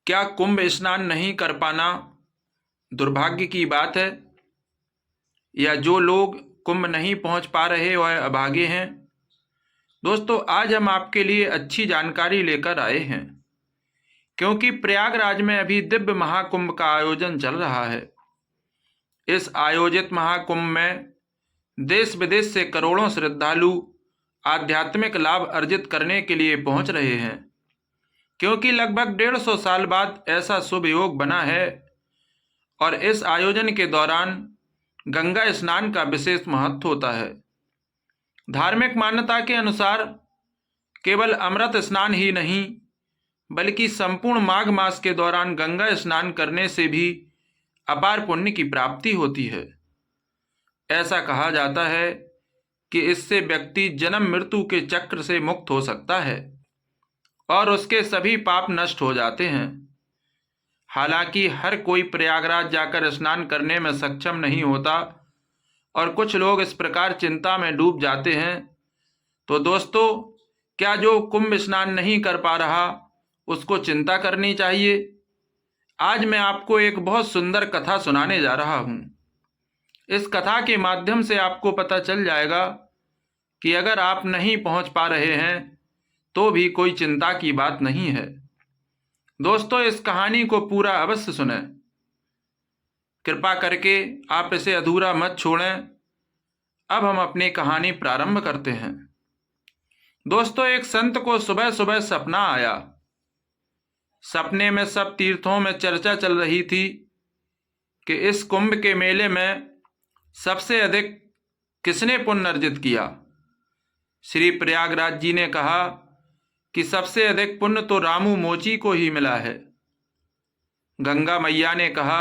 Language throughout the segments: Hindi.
क्या कुंभ स्नान नहीं कर पाना दुर्भाग्य की बात है, या जो लोग कुंभ नहीं पहुंच पा रहे वह अभागे हैं? दोस्तों, आज हम आपके लिए अच्छी जानकारी लेकर आए हैं, क्योंकि प्रयागराज में अभी दिव्य महाकुंभ का आयोजन चल रहा है। इस आयोजित महाकुंभ में देश विदेश से करोड़ों श्रद्धालु आध्यात्मिक लाभ अर्जित करने के लिए पहुंच रहे हैं, क्योंकि लगभग 150 साल बाद ऐसा शुभ योग बना है। और इस आयोजन के दौरान गंगा स्नान का विशेष महत्व होता है। धार्मिक मान्यता के अनुसार केवल अमृत स्नान ही नहीं, बल्कि संपूर्ण माघ मास के दौरान गंगा स्नान करने से भी अपार पुण्य की प्राप्ति होती है। ऐसा कहा जाता है कि इससे व्यक्ति जन्म मृत्यु के चक्र से मुक्त हो सकता है और उसके सभी पाप नष्ट हो जाते हैं। हालांकि हर कोई प्रयागराज जाकर स्नान करने में सक्षम नहीं होता और कुछ लोग इस प्रकार चिंता में डूब जाते हैं। तो दोस्तों, क्या जो कुंभ स्नान नहीं कर पा रहा उसको चिंता करनी चाहिए? आज मैं आपको एक बहुत सुंदर कथा सुनाने जा रहा हूँ। इस कथा के माध्यम से आपको पता चल जाएगा कि अगर आप नहीं पहुँच पा रहे हैं तो भी कोई चिंता की बात नहीं है। दोस्तों, इस कहानी को पूरा अवश्य सुनें। कृपा करके आप इसे अधूरा मत छोड़ें। अब हम अपनी कहानी प्रारंभ करते हैं। दोस्तों, एक संत को सुबह सुबह सपना आया। सपने में सब तीर्थों में चर्चा चल रही थी कि इस कुंभ के मेले में सबसे अधिक किसने पुण्य अर्जित किया। श्री प्रयागराज जी ने कहा कि सबसे अधिक पुण्य तो रामू मोची को ही मिला है। गंगा मैया ने कहा,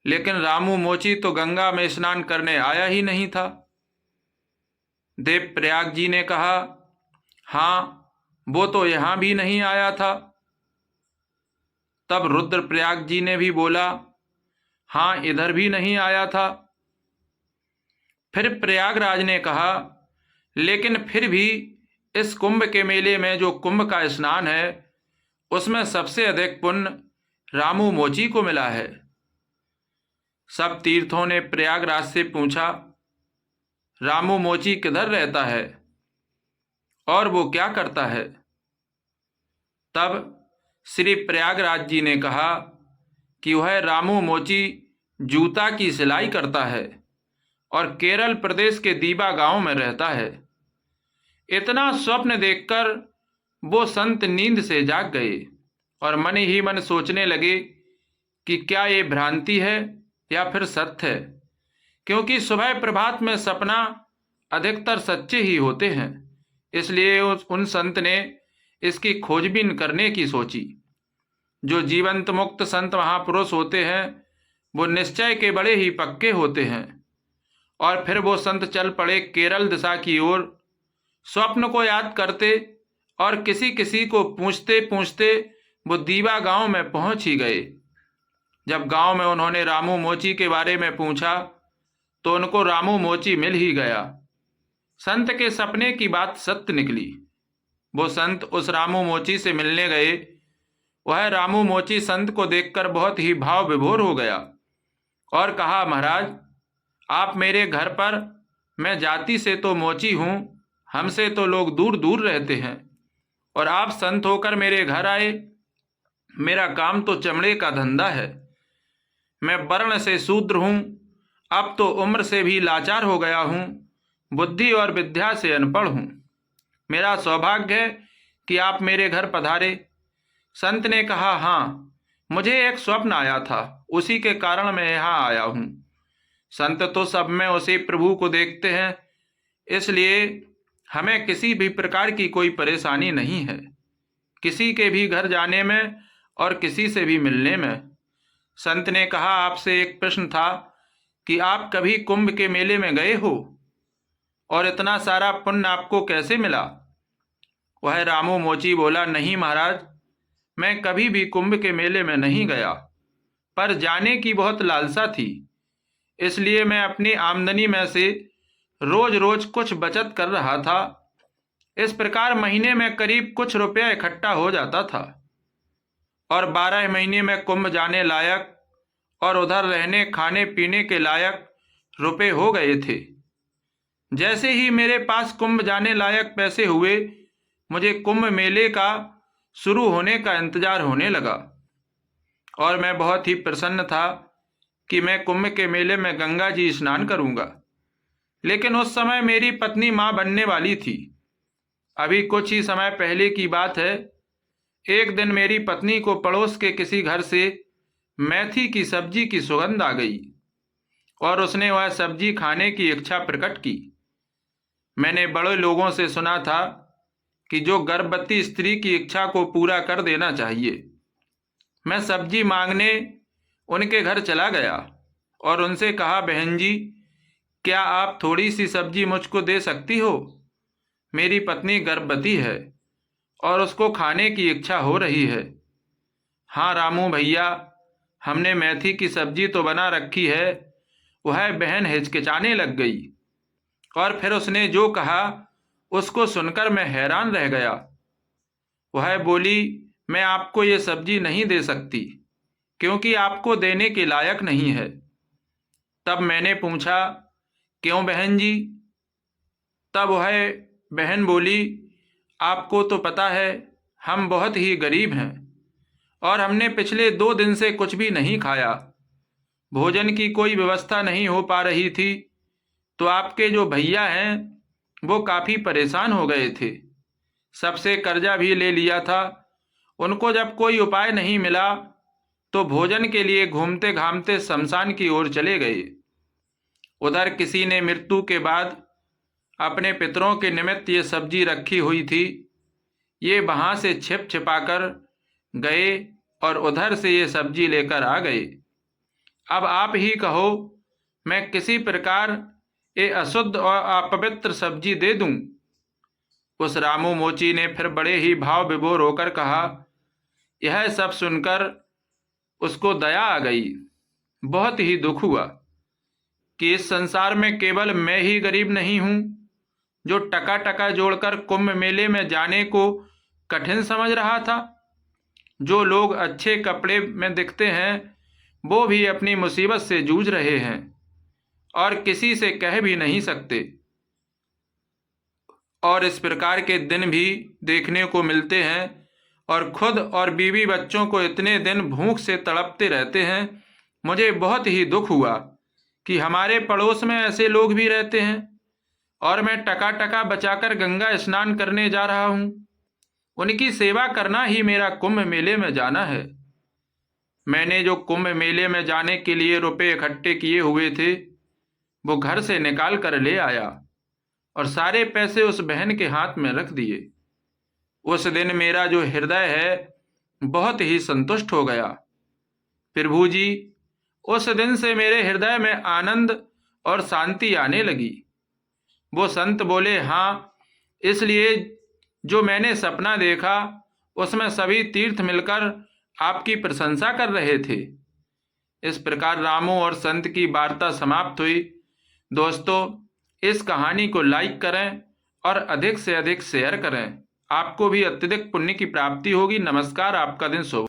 लेकिन रामू मोची तो गंगा में स्नान करने आया ही नहीं था। देव प्रयाग जी ने कहा, हाँ, वो तो यहां भी नहीं आया था। तब रुद्र प्रयाग जी ने भी बोला, हाँ, इधर भी नहीं आया था। फिर प्रयागराज ने कहा, लेकिन फिर भी इस कुंभ के मेले में जो कुंभ का स्नान है उसमें सबसे अधिक पुण्य रामू मोची को मिला है। सब तीर्थों ने प्रयागराज से पूछा, रामू मोची किधर रहता है और वो क्या करता है? तब श्री प्रयागराज जी ने कहा कि वह रामू मोची जूता की सिलाई करता है और केरल प्रदेश के दीबा गांव में रहता है। इतना स्वप्न देखकर वो संत नींद से जाग गए और मन ही मन सोचने लगे कि क्या ये भ्रांति है या फिर सत्य है, क्योंकि सुबह प्रभात में सपना अधिकतर सच्चे ही होते हैं। इसलिए उन संत ने इसकी खोजबीन करने की सोची। जो जीवंत मुक्त संत महापुरुष होते हैं वो निश्चय के बड़े ही पक्के होते हैं। और फिर वो संत चल पड़े केरल दिशा की ओर। स्वप्न को याद करते और किसी किसी को पूछते पूछते वो दीवा गांव में पहुंच ही गए। जब गांव में उन्होंने रामू मोची के बारे में पूछा तो उनको रामू मोची मिल ही गया। संत के सपने की बात सत्य निकली। वो संत उस रामू मोची से मिलने गए। वह रामू मोची संत को देखकर बहुत ही भाव विभोर हो गया और कहा, महाराज, आप मेरे घर पर, मैं जाति से तो मोची हूँ, हमसे तो लोग दूर दूर रहते हैं, और आप संत होकर मेरे घर आए। मेरा काम तो चमड़े का धंधा है। मैं वर्ण से शूद्र हूँ, अब तो उम्र से भी लाचार हो गया हूँ, बुद्धि और विद्या से अनपढ़ हूँ। मेरा सौभाग्य है कि आप मेरे घर पधारे। संत ने कहा, हाँ, मुझे एक स्वप्न आया था, उसी के कारण मैं यहाँ आया हूँ। संत तो सब में उसी प्रभु को देखते हैं, इसलिए हमें किसी भी प्रकार की कोई परेशानी नहीं है, किसी के भी घर जाने में और किसी से भी मिलने में। संत ने कहा, आपसे एक प्रश्न था कि आप कभी कुंभ के मेले में गए हो और इतना सारा पुण्य आपको कैसे मिला? वह रामू मोची बोला, नहीं महाराज, मैं कभी भी कुंभ के मेले में नहीं गया, पर जाने की बहुत लालसा थी, इसलिए मैं अपनी आमदनी में से रोज रोज कुछ बचत कर रहा था। इस प्रकार महीने में करीब कुछ रुपया इकट्ठा हो जाता था। और 12 महीने में कुंभ जाने लायक और उधर रहने खाने पीने के लायक रुपए हो गए थे। जैसे ही मेरे पास कुंभ जाने लायक पैसे हुए, मुझे कुंभ मेले का शुरू होने का इंतजार होने लगा और मैं बहुत ही प्रसन्न था कि मैं कुंभ के मेले में गंगा जी स्नान करूंगा। लेकिन उस समय मेरी पत्नी मां बनने वाली थी। अभी कुछ ही समय पहले की बात है। एक दिन मेरी पत्नी को पड़ोस के किसी घर से मेथी की सब्जी की सुगंध आ गई और उसने वह सब्जी खाने की इच्छा प्रकट की। मैंने बड़े लोगों से सुना था कि जो गर्भवती स्त्री की इच्छा को पूरा कर देना चाहिए। मैं सब्जी मांगने उनके घर चला गया और उनसे कहा, बहन जी, क्या आप थोड़ी सी सब्जी मुझको दे सकती हो? मेरी पत्नी गर्भवती है और उसको खाने की इच्छा हो रही है। हाँ रामू भैया, हमने मेथी की सब्जी तो बना रखी है। वह बहन हिचकिचाने लग गई और फिर उसने जो कहा उसको सुनकर मैं हैरान रह गया। वह बोली, मैं आपको ये सब्जी नहीं दे सकती क्योंकि आपको देने के लायक नहीं है। तब मैंने पूछा, क्यों बहन जी? तब वह बहन बोली, आपको तो पता है हम बहुत ही गरीब हैं और हमने पिछले 2 दिन से कुछ भी नहीं खाया। भोजन की कोई व्यवस्था नहीं हो पा रही थी, तो आपके जो भैया हैं वो काफ़ी परेशान हो गए थे। सबसे कर्जा भी ले लिया था। उनको जब कोई उपाय नहीं मिला तो भोजन के लिए घूमते घामते शमशान की ओर चले गए। उधर किसी ने मृत्यु के बाद अपने पितरों के निमित्त ये सब्जी रखी हुई थी। ये वहाँ से छिप छिपाकर गए और उधर से ये सब्जी लेकर आ गए। अब आप ही कहो, मैं किसी प्रकार ये अशुद्ध और अपवित्र सब्जी दे दूं? उस रामू मोची ने फिर बड़े ही भाव विभोर होकर कहा। यह सब सुनकर उसको दया आ गई। बहुत ही दुख हुआ कि इस संसार में केवल मैं ही गरीब नहीं हूं, जो टका टका जोड़कर कुंभ मेले में जाने को कठिन समझ रहा था। जो लोग अच्छे कपड़े में दिखते हैं वो भी अपनी मुसीबत से जूझ रहे हैं और किसी से कह भी नहीं सकते। और इस प्रकार के दिन भी देखने को मिलते हैं और खुद और बीवी बच्चों को इतने दिन भूख से तड़पते रहते हैं। मुझे बहुत ही दुख हुआ कि हमारे पड़ोस में ऐसे लोग भी रहते हैं और मैं टका टका बचाकर गंगा स्नान करने जा रहा हूँ। उनकी सेवा करना ही मेरा कुंभ मेले में जाना है। मैंने जो कुंभ मेले में जाने के लिए रुपए इकट्ठे किए हुए थे वो घर से निकाल कर ले आया और सारे पैसे उस बहन के हाथ में रख दिए। उस दिन मेरा जो हृदय है बहुत ही संतुष्ट हो गया। प्रभु जी, उस दिन से मेरे हृदय में आनंद और शांति आने लगी। वो संत बोले, हाँ, इसलिए जो मैंने सपना देखा उसमें सभी तीर्थ मिलकर आपकी प्रशंसा कर रहे थे। इस प्रकार रामू और संत की वार्ता समाप्त हुई। दोस्तों, इस कहानी को लाइक करें और अधिक से अधिक शेयर करें। आपको भी अत्यधिक पुण्य की प्राप्ति होगी। नमस्कार, आपका दिन शुभ।